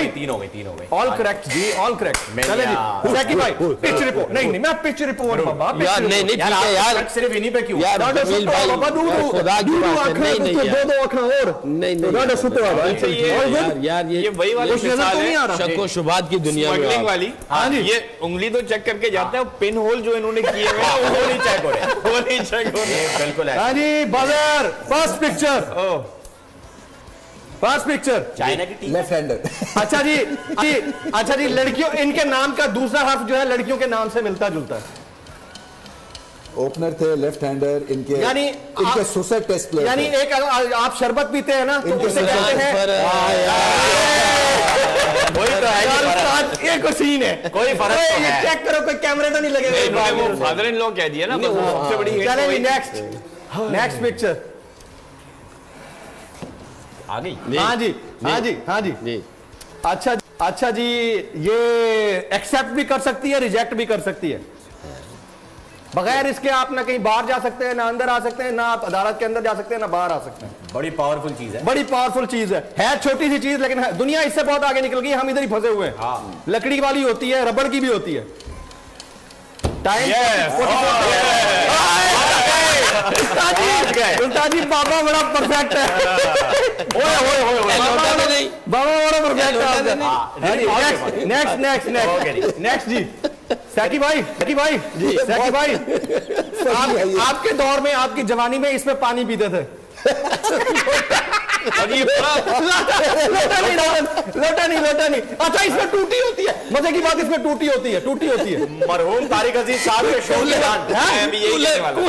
तीन हो गई। ऑल करेक्ट जी, ऑल करेक्ट। चले जी सैकी भाई पिच रिपोर्ट। नहीं मैं पिच रिपोर्ट बाबा यार नहीं ठीक है यार, सिर्फ इन्हीं पे क्यों यार जमील भाई खुदा की बात है, नहीं दो आंखें और नहीं यार ये वही वाली मिसाल है शक व शुबात की दुनिया में स्मगलिंग वाली। हाँ जी, ये उंगली तो चेक करके जाते हैं, पिन होल जो इन्होंने किए हुए हैं वो नहीं चेक हो रहे, वो नहीं चेक हो रहे। बिल्कुल है। हाँ जी बाजार first picture, first picture China की टीम लेफ्ट हैंडर। अच्छा जी अच्छा जी लड़कियों, इनके नाम का दूसरा हर्फ जो है लड़कियों के नाम से मिलता जुलता है। ओपनर थे लेफ्ट हैंडर इनके, यानी इनके सुसर टेस्ट प्लेयर, यानी एक आप शरबत पीते हैं ना तो उसे कहते हैं वही तो है। ये कोई सीन है, कोई फर्क तो ये है। चेक करो कोई कैमरे तो नहीं लगेगा। वो फादर इन लॉ कह दिया ना, सबसे बड़ी हिट चलें वही। नेक्स्ट पिक्चर आ गई। हाँ जी हाँ जी हाँ जी। अच्छा जी ये एक्सेप्ट भी कर सकती है, रिजेक्ट भी कर सकती है। बगैर इसके आप ना कहीं बाहर जा सकते हैं, ना अंदर आ सकते हैं, ना आप अदालत के अंदर जा सकते हैं, ना बाहर आ सकते हैं। बड़ी पावरफुल चीज है, बड़ी पावरफुल चीज है छोटी सी चीज लेकिन दुनिया इससे बहुत आगे निकल गई, हम इधर ही फंसे हुए हैं। हाँ। लकड़ी वाली होती है, रबड़ की भी होती है। टाइम जी बाबा बड़ा परफेक्ट है। बाबा बड़ा परफेक्ट है। नेक्स्ट जी सैकी भाई जी, सैकी भाई आपके दौर में, आपकी जवानी में इसमें पानी पीते थे। लोटा नहीं। अच्छा इसमें टूटी होती है, मजे की बात इसमें टूटी होती है। मरहूम तारिक अजीज साहब के शो के दौरान मैं भी यही कहने वाला हूं।